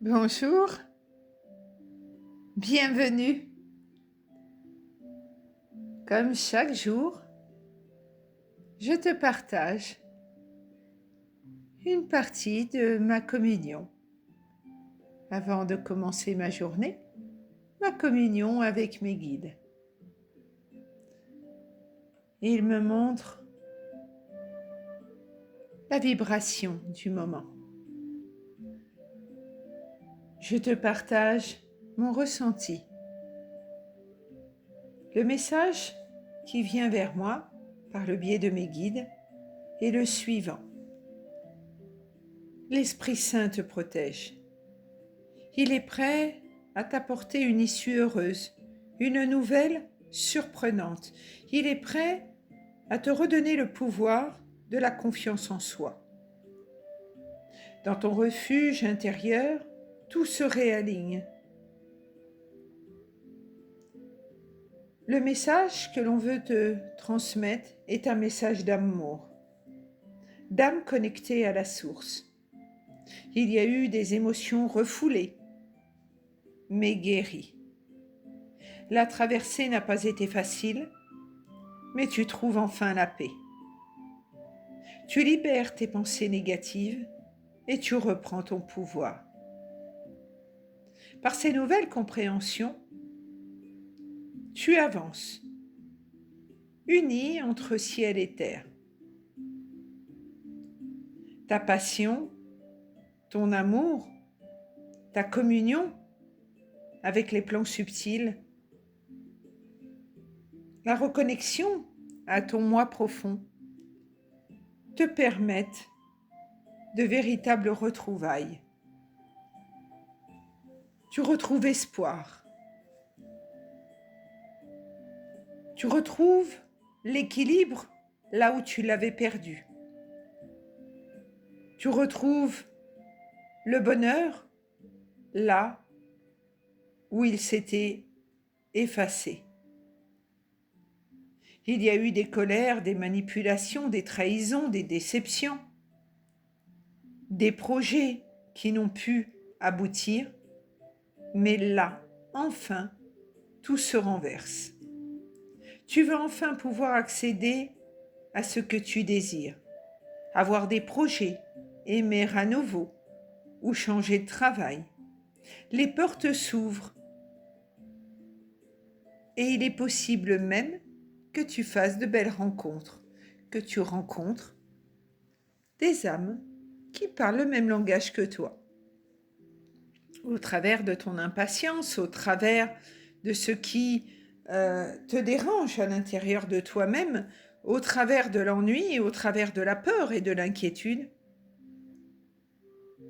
Bonjour, bienvenue. Comme chaque jour, je te partage une partie de ma communion. Avant de commencer ma journée, ma communion avec mes guides. Ils me montrent la vibration du moment. Je te partage mon ressenti. Le message qui vient vers moi par le biais de mes guides est le suivant. L'Esprit Saint te protège. Il est prêt à t'apporter une issue heureuse, une nouvelle surprenante. Il est prêt à te redonner le pouvoir de la confiance en soi. Dans ton refuge intérieur, tout se réaligne. Le message que l'on veut te transmettre est un message d'amour, d'âme connectée à la source. Il y a eu des émotions refoulées, mais guéries. La traversée n'a pas été facile, mais tu trouves enfin la paix. Tu libères tes pensées négatives et tu reprends ton pouvoir. Par ces nouvelles compréhensions, tu avances, uni entre ciel et terre. Ta passion, ton amour, ta communion avec les plans subtils, la reconnexion à ton moi profond te permettent de véritables retrouvailles. Tu retrouves espoir. Tu retrouves l'équilibre là où tu l'avais perdu. Tu retrouves le bonheur là où il s'était effacé. Il y a eu des colères, des manipulations, des trahisons, des déceptions, des projets qui n'ont pu aboutir, mais là, enfin, tout se renverse. Tu vas enfin pouvoir accéder à ce que tu désires, avoir des projets, aimer à nouveau ou changer de travail. Les portes s'ouvrent et il est possible même que tu fasses de belles rencontres, que tu rencontres des âmes qui parlent le même langage que toi. Au travers de ton impatience, au travers de ce qui te dérange à l'intérieur de toi-même, au travers de l'ennui, au travers de la peur et de l'inquiétude,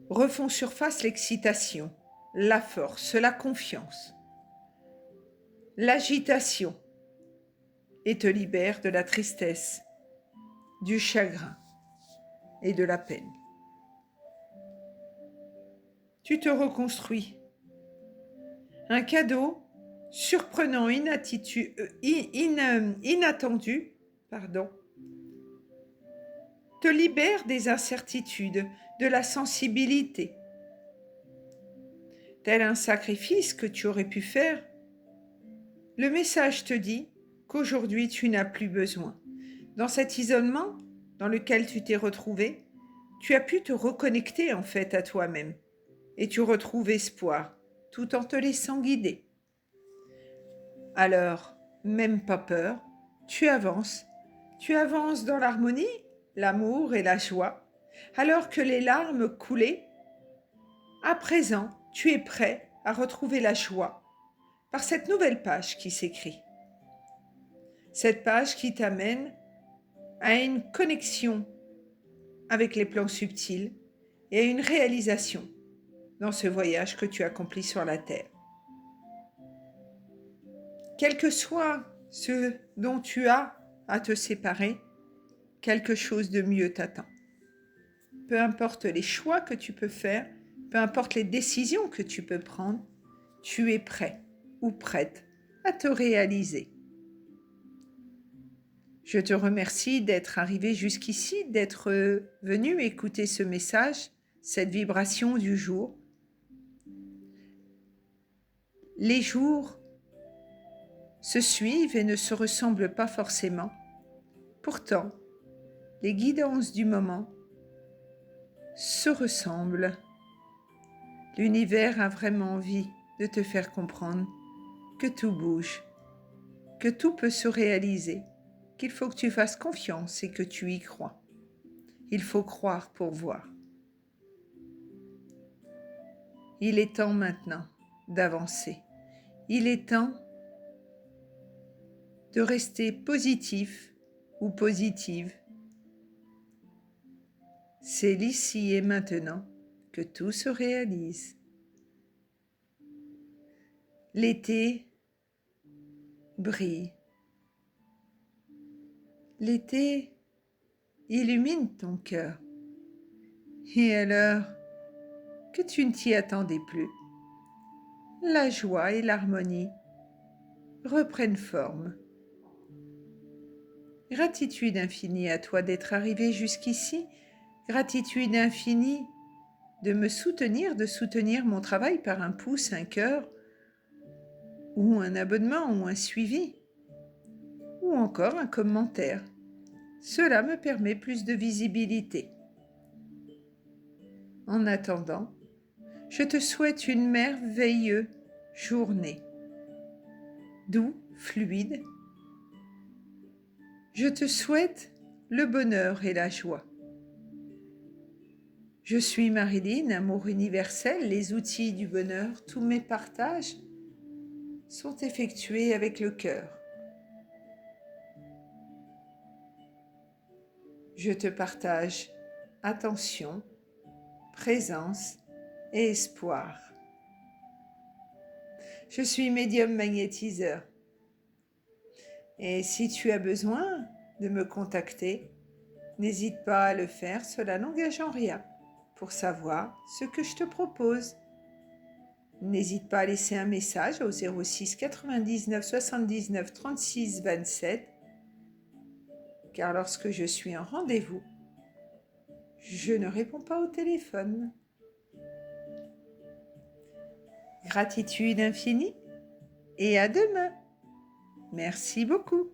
refont surface l'excitation, la force, la confiance, l'agitation et te libèrent de la tristesse, du chagrin et de la peine. Tu te reconstruis. Un cadeau surprenant, inattendu, te libère des incertitudes, de la sensibilité. Tel un sacrifice que tu aurais pu faire, le message te dit qu'aujourd'hui tu n'as plus besoin. Dans cet isolement dans lequel tu t'es retrouvé, tu as pu te reconnecter en fait à toi-même et tu retrouves espoir tout en te laissant guider. Alors, même pas peur, tu avances dans l'harmonie, l'amour et la joie, alors que les larmes coulaient. À présent, tu es prêt à retrouver la joie par cette nouvelle page qui s'écrit. Cette page qui t'amène à une connexion avec les plans subtils et à une réalisation dans ce voyage que tu accomplis sur la Terre. Quel que soit ce dont tu as à te séparer, quelque chose de mieux t'attend. Peu importe les choix que tu peux faire, peu importe les décisions que tu peux prendre, tu es prêt ou prête à te réaliser. Je te remercie d'être arrivé jusqu'ici, d'être venu écouter ce message, cette vibration du jour. Les jours se suivent et ne se ressemblent pas forcément. Pourtant, les guidances du moment se ressemblent. L'univers a vraiment envie de te faire comprendre que tout bouge, que tout peut se réaliser, qu'il faut que tu fasses confiance et que tu y crois. Il faut croire pour voir. Il est temps maintenant d'avancer. Il est temps de rester positif ou positive. C'est l'ici et maintenant que tout se réalise. L'été brille. L'été illumine ton cœur. Et à l'heure que tu ne t'y attendais plus, la joie et l'harmonie reprennent forme. Gratitude infinie à toi d'être arrivé jusqu'ici. Gratitude infinie de me soutenir, de soutenir mon travail par un pouce, un cœur, ou un abonnement, ou un suivi, ou encore un commentaire. Cela me permet plus de visibilité. En attendant, je te souhaite une merveilleuse journée. Doux, fluide. Je te souhaite le bonheur et la joie. Je suis Marilyn, amour universel, les outils du bonheur, tous mes partages sont effectués avec le cœur. Je te partage attention, présence et espoir. Je suis médium magnétiseur. Et si tu as besoin de me contacter, n'hésite pas à le faire, cela n'engage en rien, pour savoir ce que je te propose. N'hésite pas à laisser un message au 06 99 79 36 27, car lorsque je suis en rendez-vous, je ne réponds pas au téléphone. Gratitude infinie et à demain. Merci beaucoup.